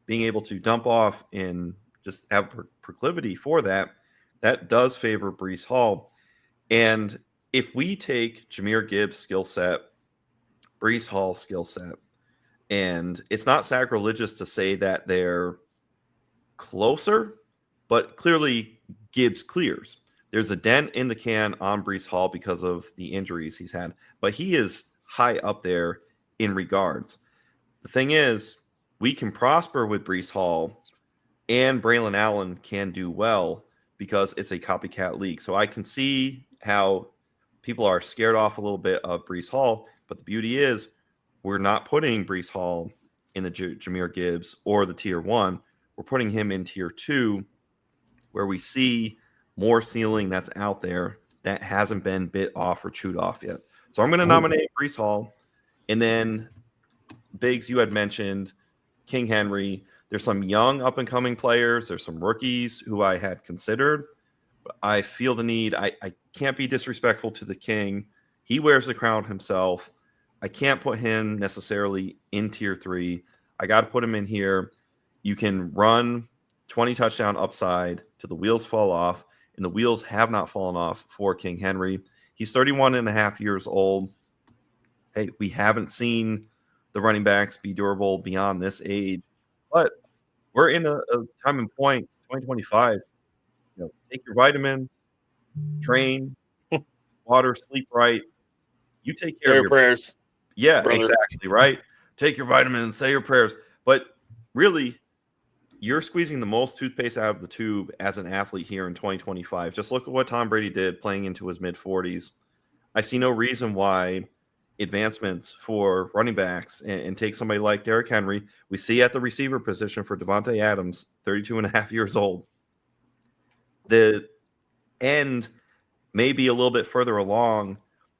being able to dump off and just have proclivity for that, that does favor Breece Hall. And if we take Jahmyr Gibbs' skill set, Breece Hall's skill set, and it's not sacrilegious to say that they're closer, but clearly Gibbs clears. There's a dent in the can on Breece Hall because of the injuries he's had, but he is high up there in regards. The thing is, we can prosper with Breece Hall, and Braylon Allen can do well because it's a copycat league. So I can see how people are scared off a little bit of Breece Hall, but the beauty is we're not putting Breece Hall in the Jahmyr Gibbs or the tier 1. We're putting him in tier 2, where we see more ceiling that's out there that hasn't been bit off or chewed off yet. So I'm going to nominate Breece Hall. And then, Bigz, you had mentioned King Henry. There's some young up-and-coming players. There's some rookies who I had considered. But I feel the need. I can't be disrespectful to the King. He wears the crown himself. I can't put him necessarily in tier 3. I got to put him in here. You can run 20 touchdown upside till the wheels fall off, and the wheels have not fallen off for King Henry. He's 31 and a half years old. Hey, we haven't seen the running backs be durable beyond this age, but we're in a time and point, 2025. Take your vitamins, train, water, sleep right. You take care of your prayers. Yeah, brother. Exactly, right? Take your vitamins, say your prayers. But really, you're squeezing the most toothpaste out of the tube as an athlete here in 2025. Just look at what Tom Brady did playing into his mid-40s. I see no reason why advancements for running backs and take somebody like Derrick Henry. We see at the receiver position for Devontae Adams, 32 and a half years old. The end may be a little bit further along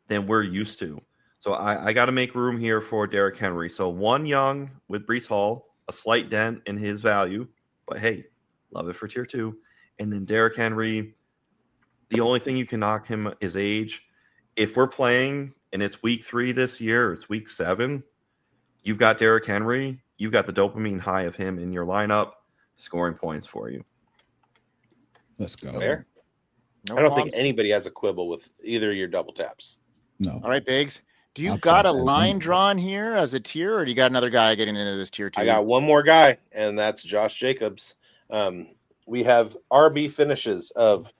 than we're used to. So I got to make room here for Derrick Henry. So one young with Breece Hall, a slight dent in his value, but hey, love it for tier 2. And then Derrick Henry, the only thing you can knock him is age. If we're playing and it's week 3 this year, it's week 7, you've got Derrick Henry, you've got the dopamine high of him in your lineup, scoring points for you. Let's go. Fair. No I don't problems. think anybody has a quibble with either of your double taps. No. All right, Biggs. Do you I'll got a take that. line drawn here as a tier, or do you got another guy getting into this tier 2? I got one more guy, and that's Josh Jacobs. We have RB finishes of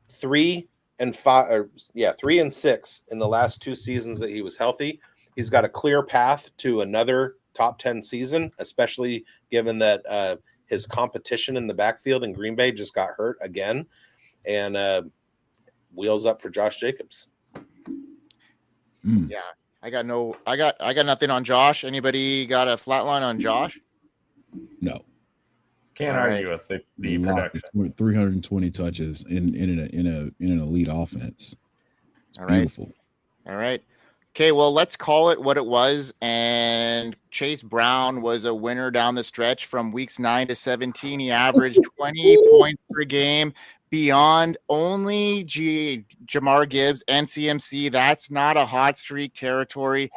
3 and 6 in the last 2 seasons that he was healthy. He's got a clear path to another top 10 season, especially given that his competition in the backfield in Green Bay just got hurt again. And wheels up for Josh Jacobs. Yeah, I got nothing on Josh. Anybody got a flat line on Josh? No. Can't All argue with the production. 320 touches in an elite offense. It's All right. beautiful. All right. Okay, well, let's call it what it was. And Chase Brown was a winner down the stretch from weeks 9 to 17. He averaged 20 points per game beyond only Jahmyr Gibbs and CMC. That's not a hot streak territory.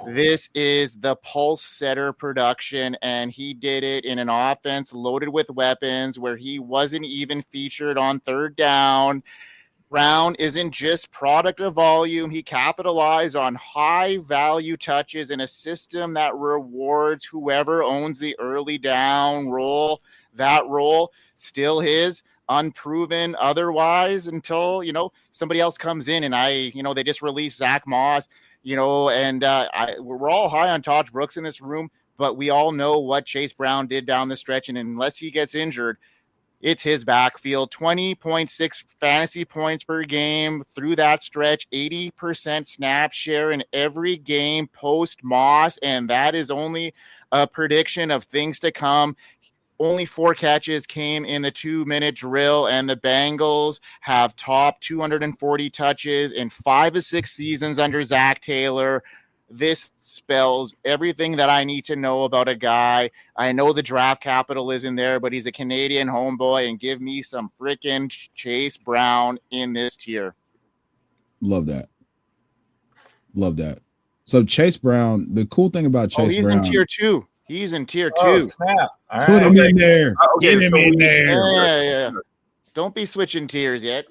This is the pulse setter production, and he did it in an offense loaded with weapons where he wasn't even featured on third down. Brown isn't just product of volume. He capitalized on high-value touches in a system that rewards whoever owns the early down role. That role still his, unproven otherwise until, somebody else comes in and they just released Zach Moss, and we're all high on Todd Brooks in this room, but we all know what Chase Brown did down the stretch, and unless he gets injured, it's his backfield. 20.6 fantasy points per game through that stretch, 80% snap share in every game post Moss, and that is only a prediction of things to come. Only 4 catches came in the 2-minute drill, and the Bengals have topped 240 touches in 5 of 6 seasons under Zach Taylor. This spells everything that I need to know about a guy. I know the draft capital isn't there, but he's a Canadian homeboy, and give me some freaking Chase Brown in this tier. Love that. So Chase Brown, the cool thing about Chase Brown. He's in tier 2. He's in tier 2. Oh, snap. All Put right. him in there. Okay, Get him so in there. Yeah. Don't be switching tiers yet.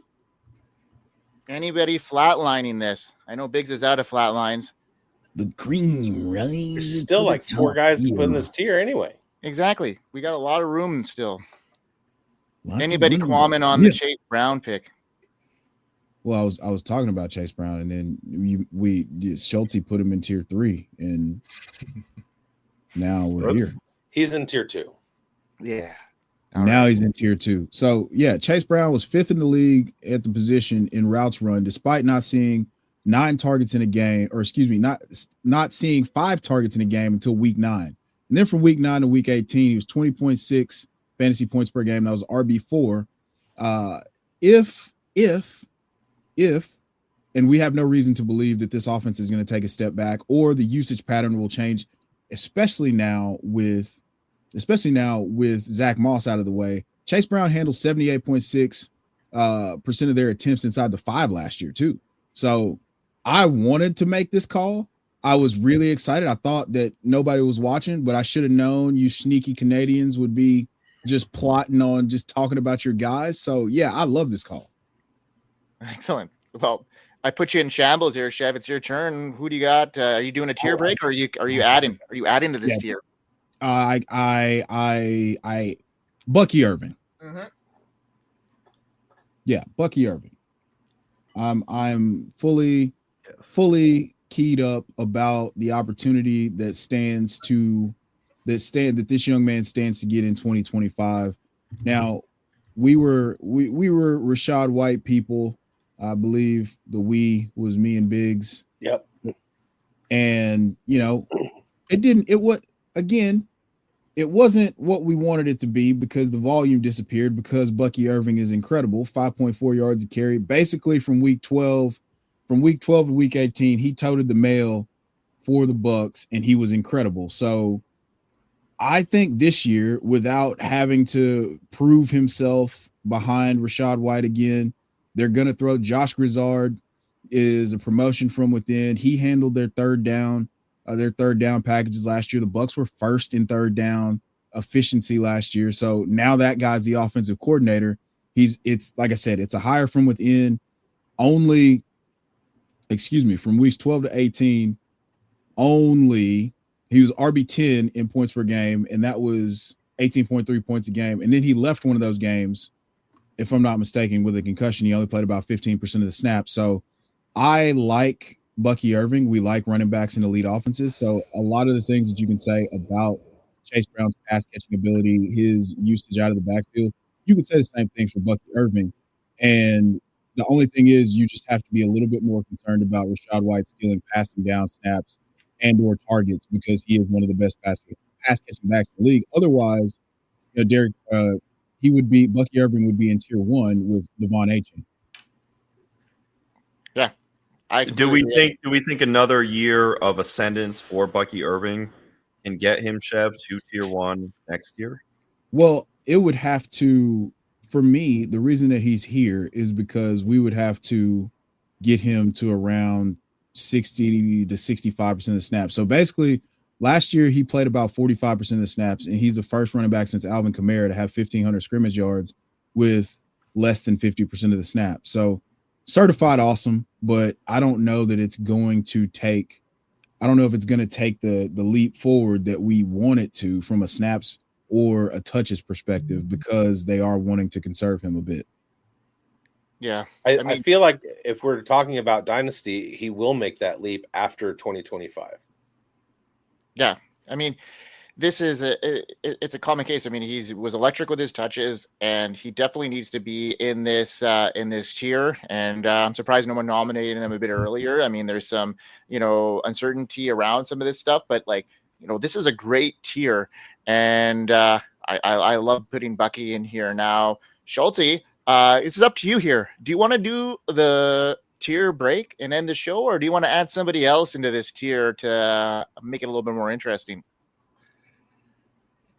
Anybody flatlining this? I know Biggs is out of flatlines. The cream, right? There's still like 4 guys to put in this tier anyway. Exactly. We got a lot of room still. Lots Anybody of room. qualming on the Chase Brown pick? Well, I was talking about Chase Brown, and then Schulte put him in tier 3, and now we're here. He's in tier 2. Yeah. Now he's in tier 2. So yeah, Chase Brown was 5th in the league at the position in routes run, despite not seeing 9 targets in a game, or not seeing 5 targets in a game until week 9. And then from week 9 to week 18, he was 20.6 fantasy points per game. That was RB4. If, and we have no reason to believe that this offense is going to take a step back or the usage pattern will change, especially now with Zach Moss out of the way. Chase Brown handled 78.6% of their attempts inside the 5 last year too. So I wanted to make this call. I was really excited. I thought that nobody was watching, but I should have known you sneaky Canadians would be just plotting on just talking about your guys. So yeah, I love this call. Excellent. Well, I put you in shambles here, Chev. It's your turn. Who do you got? Are you doing a tier break, or are you adding? Are you adding to this tier? I Bucky Irving. Mm-hmm. Yeah, Bucky Irving. I'm fully keyed up about the opportunity that stands to that this young man stands to get in 2025. Now, we were Rachaad White people. I believe the we was me and Bigz. Yep. And it wasn't what we wanted it to be because the volume disappeared because Bucky Irving is incredible. 5.4 yards a carry. Basically from week 12 to week 18, he toted the mail for the Bucs and he was incredible. So I think this year, without having to prove himself behind Rachaad White again, they're going to throw Josh Grizzard is a promotion from within. He handled their third down packages last year. The Bucs were first in third down efficiency last year. So now that guy's the offensive coordinator. It's like I said, it's a hire from within only, from weeks 12 to 18, only he was RB10 in points per game. And that was 18.3 points a game. And then he left one of those games, if I'm not mistaken, with a concussion. He only played about 15% of the snaps. So I like Bucky Irving. We like running backs in elite offenses. So a lot of the things that you can say about Chase Brown's pass catching ability, his usage out of the backfield, you can say the same thing for Bucky Irving. And the only thing is you just have to be a little bit more concerned about Rachaad White stealing passing down snaps and or targets because he is one of the best pass catching backs in the league. Otherwise, Derrick, Bucky Irving would be in tier 1 with Devon Achane. Yeah. Do we think another year of ascendance for Bucky Irving can get him, Chev, to tier 1 next year? Well, it would have to, for me, the reason that he's here is because we would have to get him to around 60 to 65% of the snaps. So basically, last year he played about 45% of the snaps, and he's the first running back since Alvin Kamara to have 1,500 scrimmage yards with less than 50% of the snaps. So certified awesome, but I don't know that it's going to take – I don't know if it's going to take the leap forward that we want it to from a snaps or a touches perspective because they are wanting to conserve him a bit. Yeah. I feel like if we're talking about Dynasty, he will make that leap after 2025. Yeah. I mean, this is it's a common case. I mean, he was electric with his touches, and he definitely needs to be in this tier. And I'm surprised no one nominated him a bit earlier. I mean, there's some, uncertainty around some of this stuff, but this is a great tier. And I love putting Bucky in here. Now, Schulte, it's up to you here. Do you want to do the tier break and end the show, or do you want to add somebody else into this tier to make it a little bit more interesting?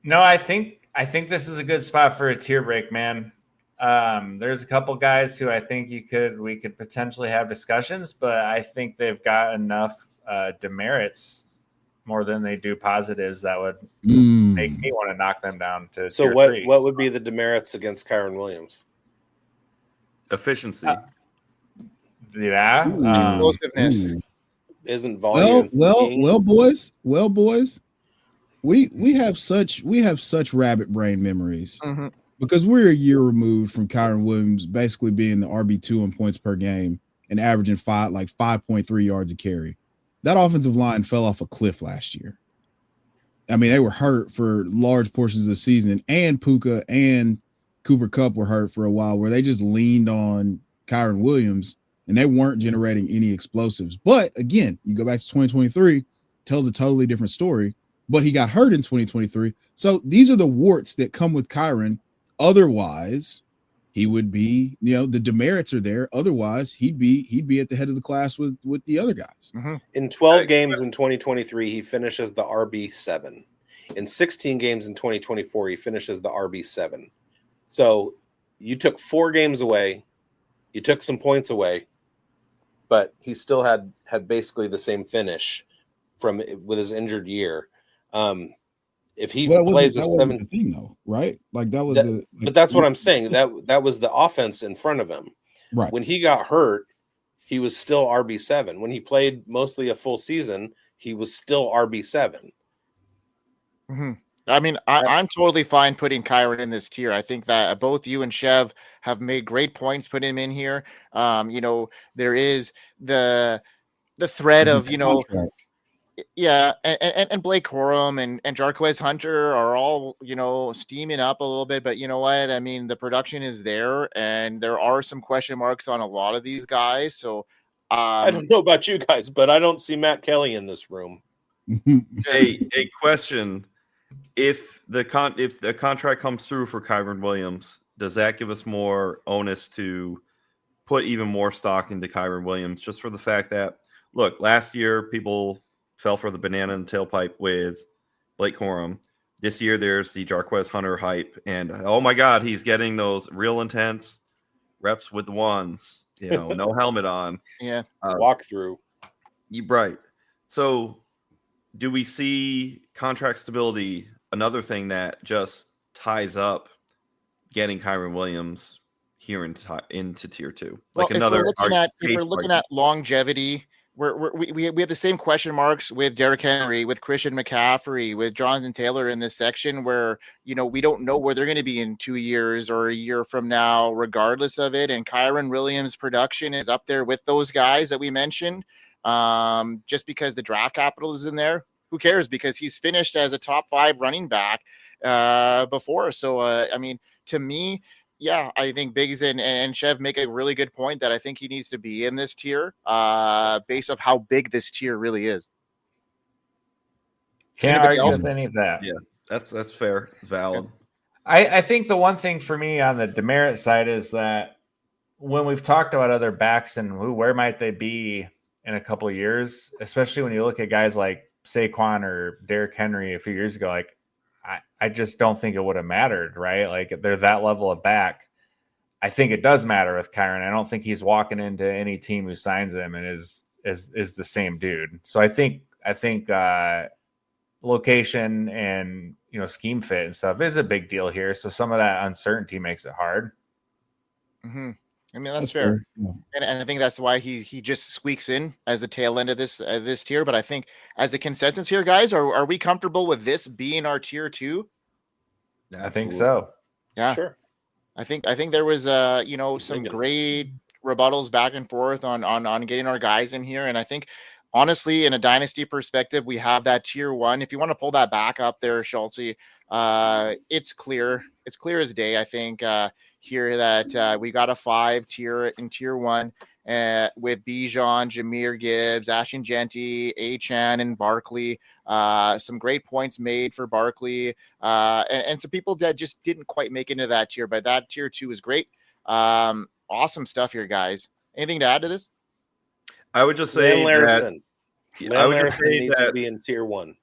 No, I think this is a good spot for a tier break, man. There's a couple guys who I think we could potentially have discussions, but I think they've got enough demerits more than they do positives that would make me want to knock them down to so tier what 3. What would be the demerits against Kyren Williams? Efficiency. Yeah. Explosiveness. Isn't volume. Well, boys. We have such rabbit brain memories because we're a year removed from Kyren Williams basically being the RB2 in points per game and averaging 5.3 yards a carry. That offensive line fell off a cliff last year. I mean, they were hurt for large portions of the season, and Puka and Cooper Kupp were hurt for a while where they just leaned on Kyren Williams and they weren't generating any explosives. But again, you go back to 2023, tells a totally different story, but he got hurt in 2023. So these are the warts that come with Kyren. Otherwise, he would be, the demerits are there. Otherwise, he'd be at the head of the class with the other guys. In 12 games in 2023, he finishes the RB7. In 16 games in 2024, he finishes the RB7. So you took 4 games away, you took some points away, but he still had basically the same finish with his injured year. If he plays a 7 thing though, right? Like that was but that's what I'm saying. That was the offense in front of him. Right. When he got hurt, he was still RB7. When he played mostly a full season, he was still RB7. I mean, I'm totally fine putting Kyren in this tier. I think that both you and Chev have made great points, put him in here. There is the thread of, contract. Yeah, and Blake Corum and Jarquez Hunter are all, steaming up a little bit, but you know what? I mean, the production is there, and there are some question marks on a lot of these guys. So I don't know about you guys, but I don't see Matt Kelly in this room. A question: if the contract comes through for Kyren Williams, does that give us more onus to put even more stock into Kyren Williams, just for the fact that, look, last year people fell for the banana in the tailpipe with Blake Corum. This year there's the Jarquez Hunter hype, and oh my God, he's getting those real intense reps with the ones, no helmet on. Yeah, walk through. Right. So do we see contract stability, another thing that just ties up getting Kyren Williams here into tier 2? Like, well, if we're looking at longevity, we have the same question marks with Derrick Henry, with Christian McCaffrey, with Jonathan Taylor in this section, where we don't know where they're going to be in 2 years or a year from now, regardless of it. And Kyren Williams' production is up there with those guys that we mentioned. Just because the draft capital is in there, who cares? Because he's finished as a top 5 running back before. So I mean, to me, yeah, I think Bigz and Chev make a really good point that I think he needs to be in this tier based off how big this tier really is. Can't argue with any of that. Yeah, that's fair. It's valid. I think the one thing for me on the demerit side is that when we've talked about other backs and where might they be in a couple of years, especially when you look at guys like Saquon or Derrick Henry a few years ago, like, I just don't think it would have mattered, right? Like, they're that level of back. I think it does matter with Kyren. I don't think he's walking into any team who signs him and is the same dude. So I think location and scheme fit and stuff is a big deal here. So some of that uncertainty makes it hard. Mm-hmm. I mean, that's fair. Yeah. And I think that's why he just squeaks in as the tail end of this tier. But I think as a consensus here, guys, are we comfortable with this being our tier 2? I think so. Yeah, sure. I think there was some great rebuttals back and forth on getting our guys in here. And I think honestly, in a dynasty perspective, we have that tier 1. If you want to pull that back up there, Schultze, it's clear. It's clear as day, I think, here that we got a 5 tier in tier 1 with Bijan, Jahmyr Gibbs, Ashton Genty, Achane, and Barkley. Some great points made for Barkley, and some people that just didn't quite make into that tier, but that tier 2 is great. Awesome stuff here, guys. Anything to add to this? I would just say Larison needs to be in tier 1.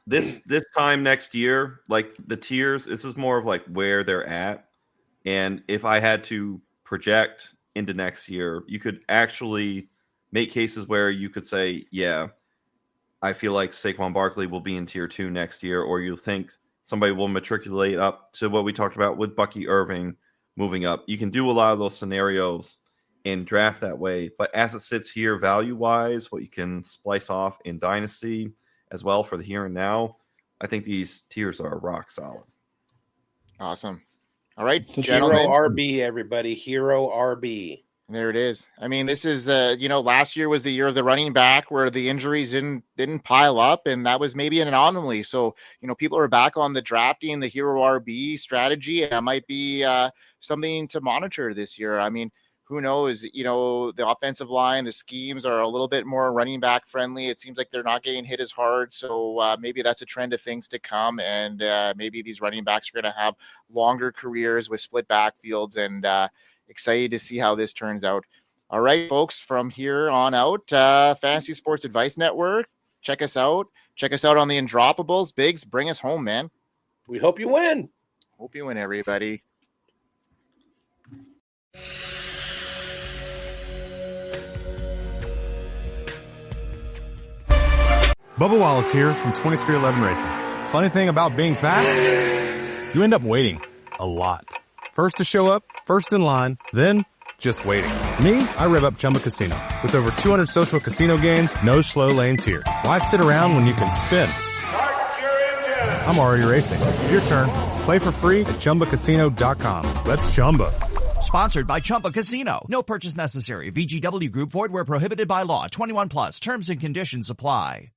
This time next year, like the tiers, this is more of like where they're at. And if I had to project into next year, you could actually make cases where you could say, yeah, I feel like Saquon Barkley will be in tier 2 next year, or you think somebody will matriculate up to what we talked about with Bucky Irving moving up. You can do a lot of those scenarios and draft that way. But as it sits here, value-wise, what you can splice off in Dynasty as well for the here and now, I think these tiers are rock solid. Awesome. All right, Hero RB, everybody. Hero RB. There it is. I mean, this is last year was the year of the running back where the injuries didn't pile up, and that was maybe an anomaly. So, people are back on the drafting the Hero RB strategy. That might be something to monitor this year. I mean, who knows? The offensive line, the schemes are a little bit more running back friendly. It seems like they're not getting hit as hard. So maybe that's a trend of things to come. And maybe these running backs are going to have longer careers with split backfields, and excited to see how this turns out. All right, folks, from here on out, Fantasy Sports Advice Network. Check us out. Check us out on the Undroppables. Bigz, bring us home, man. We hope you win. Hope you win, everybody. Bubba Wallace here from 2311 Racing. Funny thing about being fast, you end up waiting a lot. First to show up, first in line, then just waiting. Me, I rev up Chumba Casino. With over 200 social casino games, no slow lanes here. Why sit around when you can spin? I'm already racing. Your turn. Play for free at ChumbaCasino.com. Let's Chumba. Sponsored by Chumba Casino. No purchase necessary. VGW Group. Void where prohibited by law. 21 plus. Terms and conditions apply.